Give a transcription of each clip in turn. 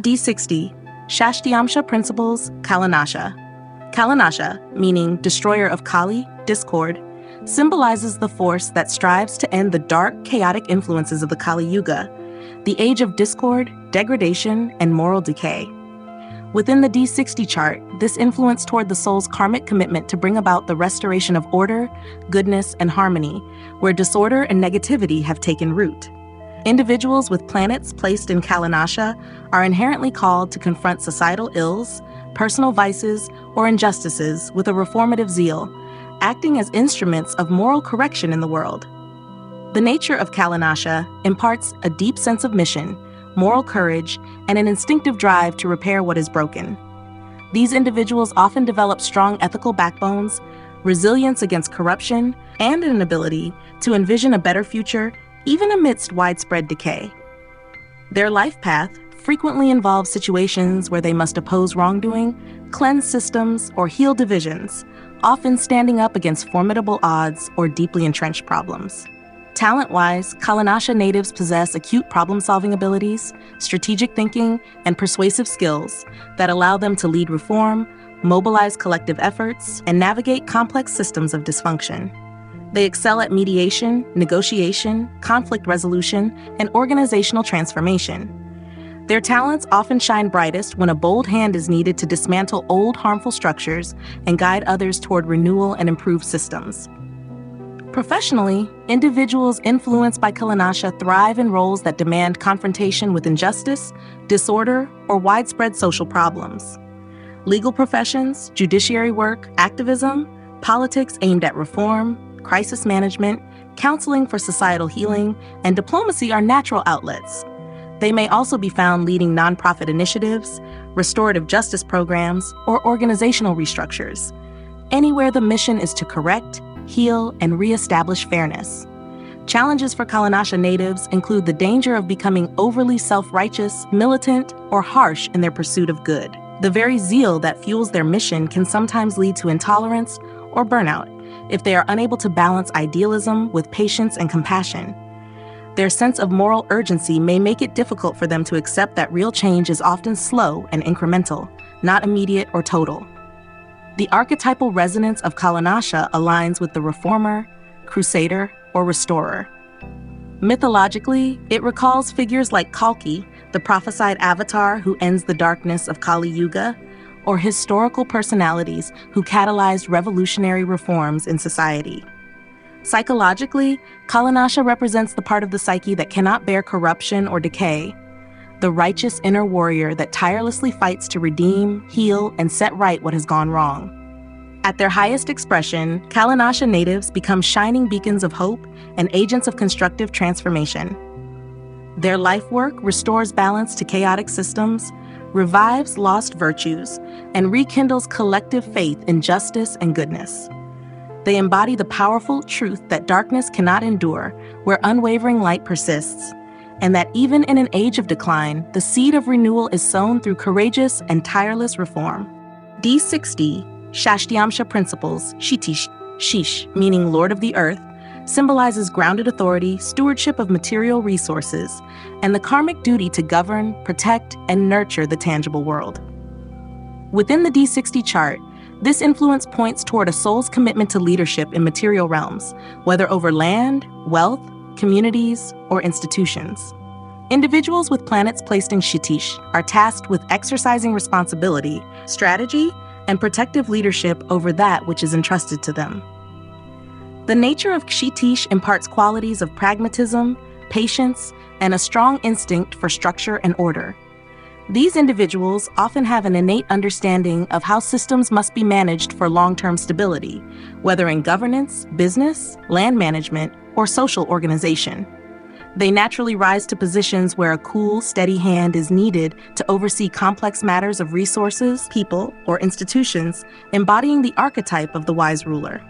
D60, Shashtiamsha principles, Kalanasha. Kalanasha, meaning destroyer of Kali, discord, symbolizes the force that strives to end the dark, chaotic influences of the Kali Yuga, the age of discord, degradation, and moral decay. Within the D60 chart, this influence toward the soul's karmic commitment to bring about the restoration of order, goodness, and harmony, where disorder and negativity have taken root. Individuals with planets placed in Kalanasha are inherently called to confront societal ills, personal vices, or injustices with a reformative zeal, acting as instruments of moral correction in the world. The nature of Kalanasha imparts a deep sense of mission, moral courage, and an instinctive drive to repair what is broken. These individuals often develop strong ethical backbones, resilience against corruption, and an ability to envision a better future even amidst widespread decay. Their life path frequently involves situations where they must oppose wrongdoing, cleanse systems, or heal divisions, often standing up against formidable odds or deeply entrenched problems. Talent-wise, Kalanasha natives possess acute problem-solving abilities, strategic thinking, and persuasive skills that allow them to lead reform, mobilize collective efforts, and navigate complex systems of dysfunction. They excel at mediation, negotiation, conflict resolution, and organizational transformation. Their talents often shine brightest when a bold hand is needed to dismantle old harmful structures and guide others toward renewal and improved systems. Professionally, individuals influenced by Kalanasha thrive in roles that demand confrontation with injustice, disorder, or widespread social problems. Legal professions, judiciary work, activism, politics aimed at reform, crisis management, counseling for societal healing, and diplomacy are natural outlets. They may also be found leading nonprofit initiatives, restorative justice programs, or organizational restructures, anywhere the mission is to correct, heal, and reestablish fairness. Challenges for Kalanasha natives include the danger of becoming overly self-righteous, militant, or harsh in their pursuit of good. The very zeal that fuels their mission can sometimes lead to intolerance or burnout if they are unable to balance idealism with patience and compassion. Their sense of moral urgency may make it difficult for them to accept that real change is often slow and incremental, not immediate or total. The archetypal resonance of Kalanasha aligns with the reformer, crusader, or restorer. Mythologically, it recalls figures like Kalki, the prophesied avatar who ends the darkness of Kali Yuga, or historical personalities who catalyzed revolutionary reforms in society. Psychologically, Kalanasha represents the part of the psyche that cannot bear corruption or decay, the righteous inner warrior that tirelessly fights to redeem, heal, and set right what has gone wrong. At their highest expression, Kalanasha natives become shining beacons of hope and agents of constructive transformation. Their life work restores balance to chaotic systems, revives lost virtues, and rekindles collective faith in justice and goodness. They embody the powerful truth that darkness cannot endure where unwavering light persists, and that even in an age of decline, the seed of renewal is sown through courageous and tireless reform. D60, Shashtiamsha principles, Chitish, Shish, meaning Lord of the Earth, symbolizes grounded authority, stewardship of material resources, and the karmic duty to govern, protect, and nurture the tangible world. Within the D60 chart, this influence points toward a soul's commitment to leadership in material realms, whether over land, wealth, communities, or institutions. Individuals with planets placed in Chitish are tasked with exercising responsibility, strategy, and protective leadership over that which is entrusted to them. The nature of Chitish imparts qualities of pragmatism, patience, and a strong instinct for structure and order. These individuals often have an innate understanding of how systems must be managed for long-term stability, whether in governance, business, land management, or social organization. They naturally rise to positions where a cool, steady hand is needed to oversee complex matters of resources, people, or institutions, embodying the archetype of the wise ruler.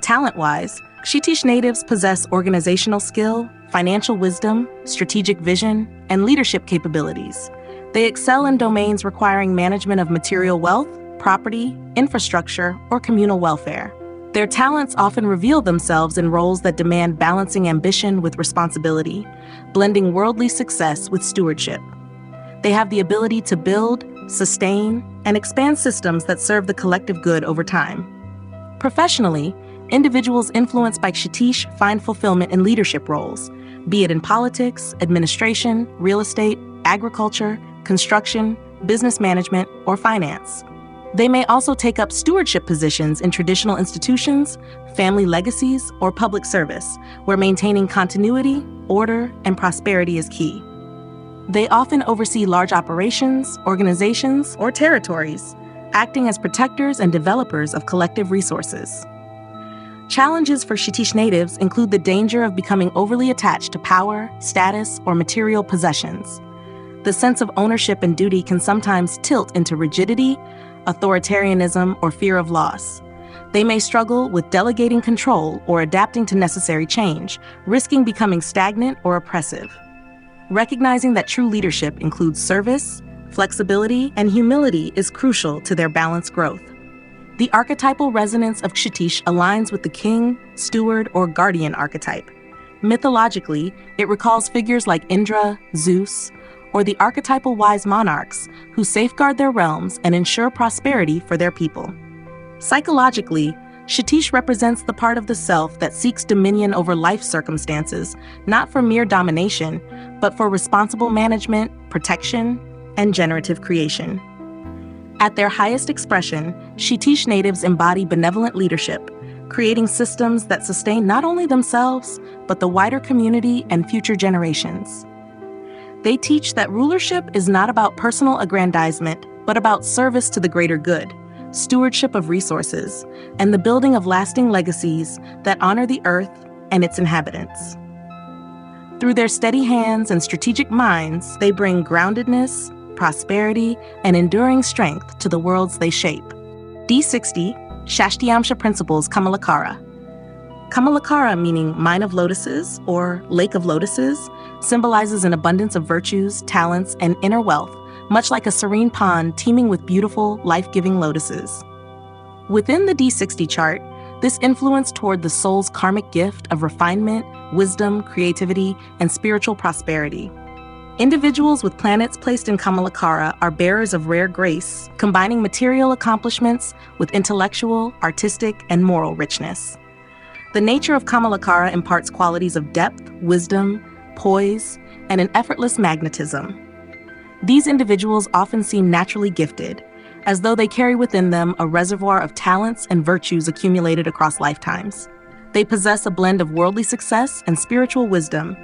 Talent-wise, Chitish natives possess organizational skill, financial wisdom, strategic vision, and leadership capabilities. They excel in domains requiring management of material wealth, property, infrastructure, or communal welfare. Their talents often reveal themselves in roles that demand balancing ambition with responsibility, blending worldly success with stewardship. They have the ability to build, sustain, and expand systems that serve the collective good over time. Professionally, individuals influenced by Chitish find fulfillment in leadership roles, be it in politics, administration, real estate, agriculture, construction, business management, or finance. They may also take up stewardship positions in traditional institutions, family legacies, or public service, where maintaining continuity, order, and prosperity is key. They often oversee large operations, organizations, or territories, acting as protectors and developers of collective resources. Challenges for Chitish natives include the danger of becoming overly attached to power, status, or material possessions. The sense of ownership and duty can sometimes tilt into rigidity, authoritarianism, or fear of loss. They may struggle with delegating control or adapting to necessary change, risking becoming stagnant or oppressive. Recognizing that true leadership includes service, flexibility, and humility is crucial to their balanced growth. The archetypal resonance of Chitish aligns with the king, steward, or guardian archetype. Mythologically, it recalls figures like Indra, Zeus, or the archetypal wise monarchs who safeguard their realms and ensure prosperity for their people. Psychologically, Chitish represents the part of the self that seeks dominion over life circumstances, not for mere domination, but for responsible management, protection, and generative creation. At their highest expression, Chitish natives embody benevolent leadership, creating systems that sustain not only themselves, but the wider community and future generations. They teach that rulership is not about personal aggrandizement, but about service to the greater good, stewardship of resources, and the building of lasting legacies that honor the earth and its inhabitants. Through their steady hands and strategic minds, they bring groundedness, prosperity, and enduring strength to the worlds they shape. D60, Shashtiamsha Principles Kamalakara. Kamalakara, meaning Mine of Lotuses or Lake of Lotuses, symbolizes an abundance of virtues, talents, and inner wealth, much like a serene pond teeming with beautiful, life-giving lotuses. Within the D60 chart, this influence toward the soul's karmic gift of refinement, wisdom, creativity, and spiritual prosperity. Individuals with planets placed in Kamalakara are bearers of rare grace, combining material accomplishments with intellectual, artistic, and moral richness. The nature of Kamalakara imparts qualities of depth, wisdom, poise, and an effortless magnetism. These individuals often seem naturally gifted, as though they carry within them a reservoir of talents and virtues accumulated across lifetimes. They possess a blend of worldly success and spiritual wisdom,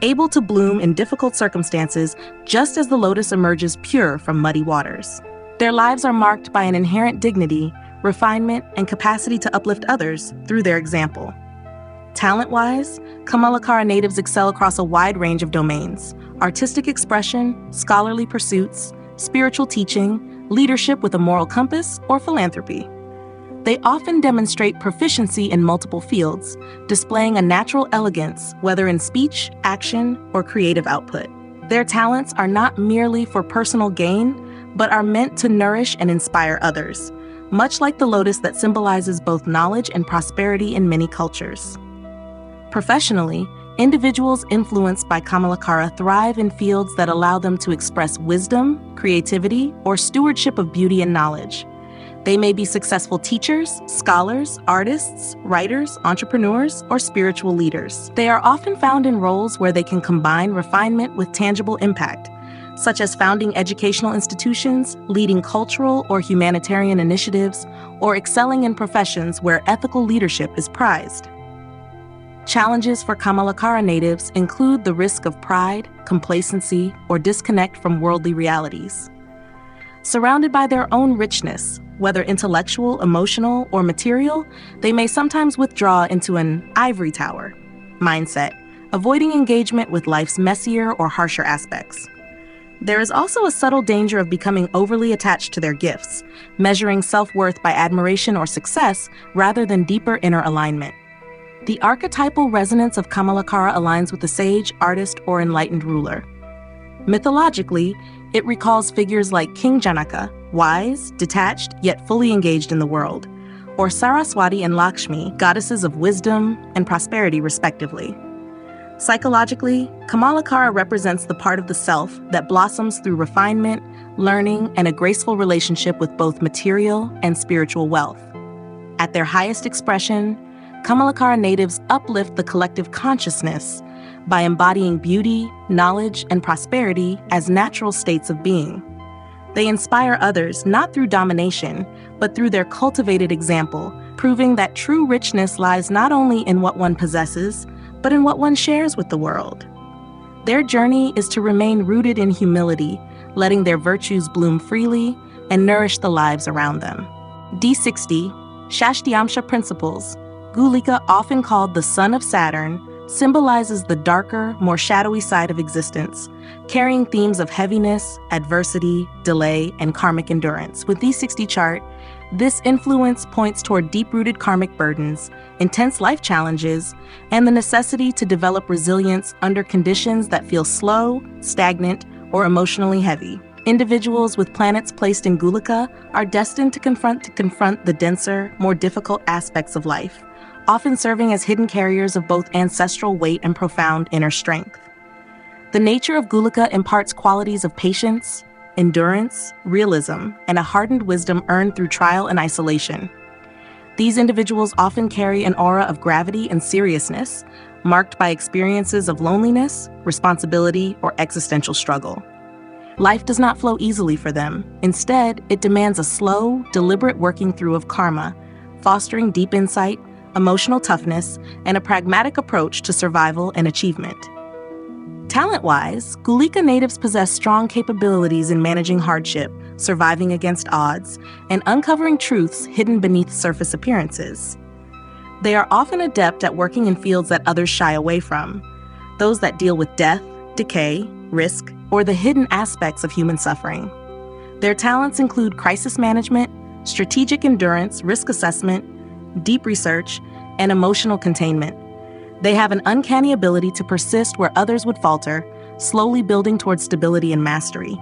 able to bloom in difficult circumstances just as the lotus emerges pure from muddy waters. Their lives are marked by an inherent dignity, refinement, and capacity to uplift others through their example. Talent-wise, Kamalakara natives excel across a wide range of domains: artistic expression, scholarly pursuits, spiritual teaching, leadership with a moral compass, or philanthropy. They often demonstrate proficiency in multiple fields, displaying a natural elegance, whether in speech, action, or creative output. Their talents are not merely for personal gain, but are meant to nourish and inspire others, much like the lotus that symbolizes both knowledge and prosperity in many cultures. Professionally, individuals influenced by Kamalakara thrive in fields that allow them to express wisdom, creativity, or stewardship of beauty and knowledge. They may be successful teachers, scholars, artists, writers, entrepreneurs, or spiritual leaders. They are often found in roles where they can combine refinement with tangible impact, such as founding educational institutions, leading cultural or humanitarian initiatives, or excelling in professions where ethical leadership is prized. Challenges for Kamalakara natives include the risk of pride, complacency, or disconnect from worldly realities. Surrounded by their own richness, whether intellectual, emotional, or material, they may sometimes withdraw into an ivory tower mindset, avoiding engagement with life's messier or harsher aspects. There is also a subtle danger of becoming overly attached to their gifts, measuring self-worth by admiration or success rather than deeper inner alignment. The archetypal resonance of Kamalakara aligns with the sage, artist, or enlightened ruler. Mythologically, it recalls figures like King Janaka, wise, detached, yet fully engaged in the world, or Saraswati and Lakshmi, goddesses of wisdom and prosperity respectively. Psychologically, Kamalakara represents the part of the self that blossoms through refinement, learning, and a graceful relationship with both material and spiritual wealth. At their highest expression, Kamalakara natives uplift the collective consciousness by embodying beauty, knowledge, and prosperity as natural states of being. They inspire others not through domination, but through their cultivated example, proving that true richness lies not only in what one possesses, but in what one shares with the world. Their journey is to remain rooted in humility, letting their virtues bloom freely and nourish the lives around them. D60, Shashtiamsha principles, Gulika, often called the son of Saturn, symbolizes the darker, more shadowy side of existence, carrying themes of heaviness, adversity, delay, and karmic endurance. With D60 chart, this influence points toward deep-rooted karmic burdens, intense life challenges, and the necessity to develop resilience under conditions that feel slow, stagnant, or emotionally heavy. Individuals with planets placed in Gulika are destined to confront the denser, more difficult aspects of life, often serving as hidden carriers of both ancestral weight and profound inner strength. The nature of Gulika imparts qualities of patience, endurance, realism, and a hardened wisdom earned through trial and isolation. These individuals often carry an aura of gravity and seriousness, marked by experiences of loneliness, responsibility, or existential struggle. Life does not flow easily for them. Instead, it demands a slow, deliberate working through of karma, fostering deep insight, emotional toughness, and a pragmatic approach to survival and achievement. Talent-wise, Gulika natives possess strong capabilities in managing hardship, surviving against odds, and uncovering truths hidden beneath surface appearances. They are often adept at working in fields that others shy away from, those that deal with death, decay, risk, or the hidden aspects of human suffering. Their talents include crisis management, strategic endurance, risk assessment, deep research, and emotional containment. They have an uncanny ability to persist where others would falter, slowly building towards stability and mastery.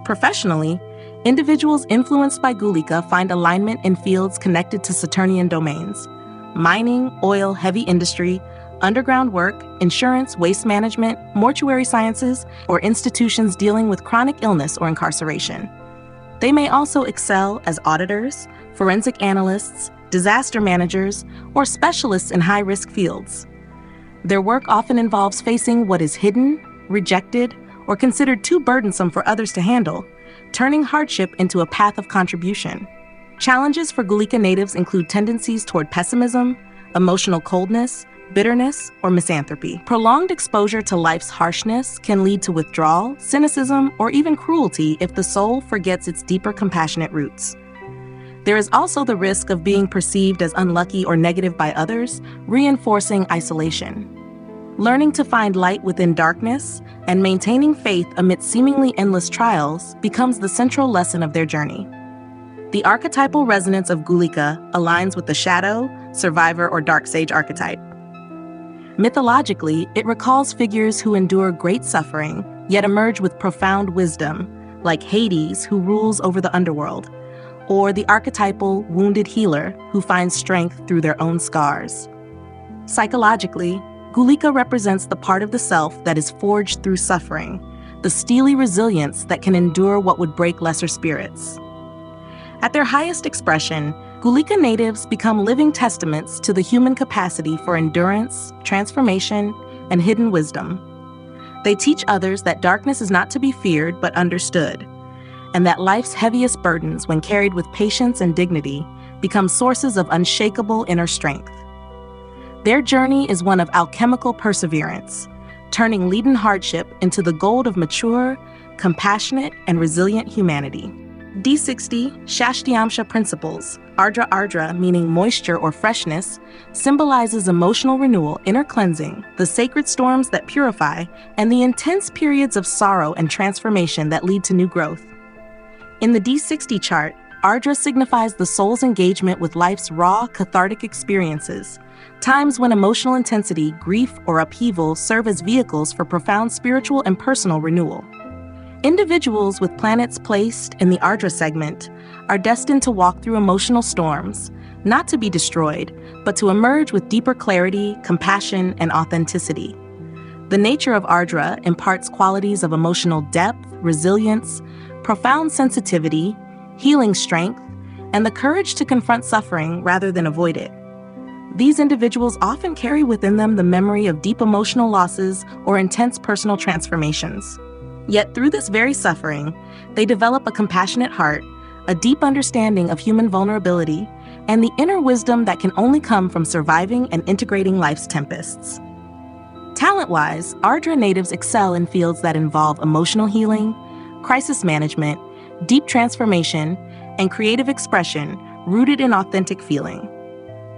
Professionally, individuals influenced by Gulika find alignment in fields connected to Saturnian domains: mining, oil, heavy industry, underground work, insurance, waste management, mortuary sciences, or institutions dealing with chronic illness or incarceration. They may also excel as auditors, forensic analysts, disaster managers, or specialists in high-risk fields. Their work often involves facing what is hidden, rejected, or considered too burdensome for others to handle, turning hardship into a path of contribution. Challenges for Gulika natives include tendencies toward pessimism, emotional coldness, bitterness, or misanthropy. Prolonged exposure to life's harshness can lead to withdrawal, cynicism, or even cruelty if the soul forgets its deeper compassionate roots. There is also the risk of being perceived as unlucky or negative by others, reinforcing isolation. Learning to find light within darkness and maintaining faith amidst seemingly endless trials becomes the central lesson of their journey. The archetypal resonance of Gulika aligns with the shadow, survivor, or dark sage archetype. Mythologically, it recalls figures who endure great suffering, yet emerge with profound wisdom, like Hades, who rules over the underworld, or the archetypal wounded healer who finds strength through their own scars. Psychologically, Gulika represents the part of the self that is forged through suffering, the steely resilience that can endure what would break lesser spirits. At their highest expression, Gulika natives become living testaments to the human capacity for endurance, transformation, and hidden wisdom. They teach others that darkness is not to be feared but understood, and that life's heaviest burdens, when carried with patience and dignity, become sources of unshakable inner strength. Their journey is one of alchemical perseverance, turning leaden hardship into the gold of mature, compassionate, and resilient humanity. D60, Shashtiamsha principles, Ardra, meaning moisture or freshness, symbolizes emotional renewal, inner cleansing, the sacred storms that purify, and the intense periods of sorrow and transformation that lead to new growth. In the D60 chart, Ardra signifies the soul's engagement with life's raw, cathartic experiences, times when emotional intensity, grief, or upheaval serve as vehicles for profound spiritual and personal renewal. Individuals with planets placed in the Ardra segment are destined to walk through emotional storms, not to be destroyed, but to emerge with deeper clarity, compassion, and authenticity. The nature of Ardra imparts qualities of emotional depth, resilience, profound sensitivity, healing strength, and the courage to confront suffering rather than avoid it. These individuals often carry within them the memory of deep emotional losses or intense personal transformations. Yet through this very suffering, they develop a compassionate heart, a deep understanding of human vulnerability, and the inner wisdom that can only come from surviving and integrating life's tempests. Talent-wise, Ardra natives excel in fields that involve emotional healing, crisis management, deep transformation, and creative expression rooted in authentic feeling.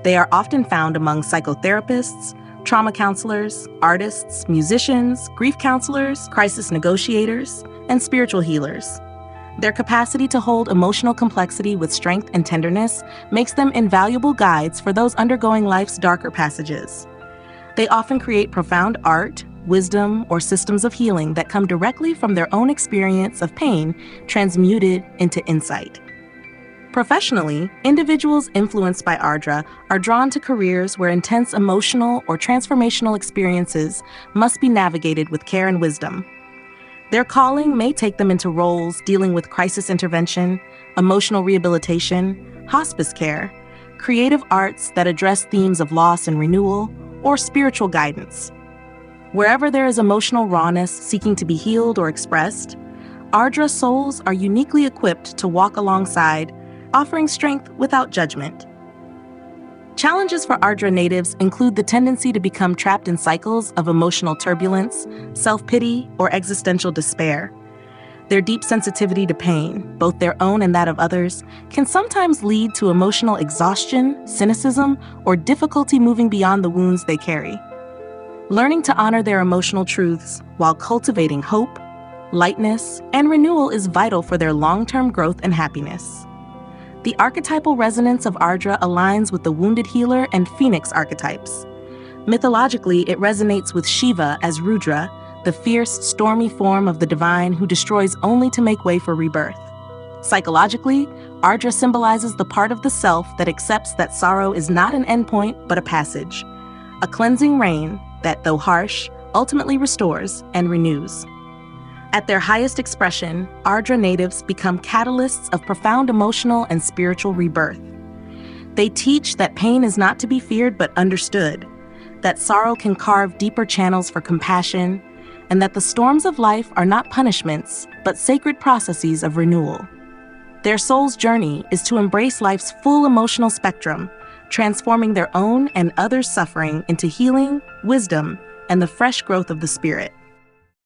They are often found among psychotherapists, trauma counselors, artists, musicians, grief counselors, crisis negotiators, and spiritual healers. Their capacity to hold emotional complexity with strength and tenderness makes them invaluable guides for those undergoing life's darker passages. They often create profound art, wisdom, or systems of healing that come directly from their own experience of pain transmuted into insight. Professionally, individuals influenced by Ardra are drawn to careers where intense emotional or transformational experiences must be navigated with care and wisdom. Their calling may take them into roles dealing with crisis intervention, emotional rehabilitation, hospice care, creative arts that address themes of loss and renewal, or spiritual guidance. Wherever there is emotional rawness seeking to be healed or expressed, Ardra souls are uniquely equipped to walk alongside, offering strength without judgment. Challenges for Ardra natives include the tendency to become trapped in cycles of emotional turbulence, self-pity, or existential despair. Their deep sensitivity to pain, both their own and that of others, can sometimes lead to emotional exhaustion, cynicism, or difficulty moving beyond the wounds they carry. Learning to honor their emotional truths while cultivating hope, lightness, and renewal is vital for their long-term growth and happiness. The archetypal resonance of Ardra aligns with the wounded healer and phoenix archetypes. Mythologically, it resonates with Shiva as Rudra, the fierce, stormy form of the divine who destroys only to make way for rebirth. Psychologically, Ardra symbolizes the part of the self that accepts that sorrow is not an endpoint but a passage, a cleansing rain that, though harsh, ultimately restores and renews. At their highest expression, Ardra natives become catalysts of profound emotional and spiritual rebirth. They teach that pain is not to be feared but understood, that sorrow can carve deeper channels for compassion, and that the storms of life are not punishments but sacred processes of renewal. Their soul's journey is to embrace life's full emotional spectrum, transforming their own and others' suffering into healing, wisdom, and the fresh growth of the spirit.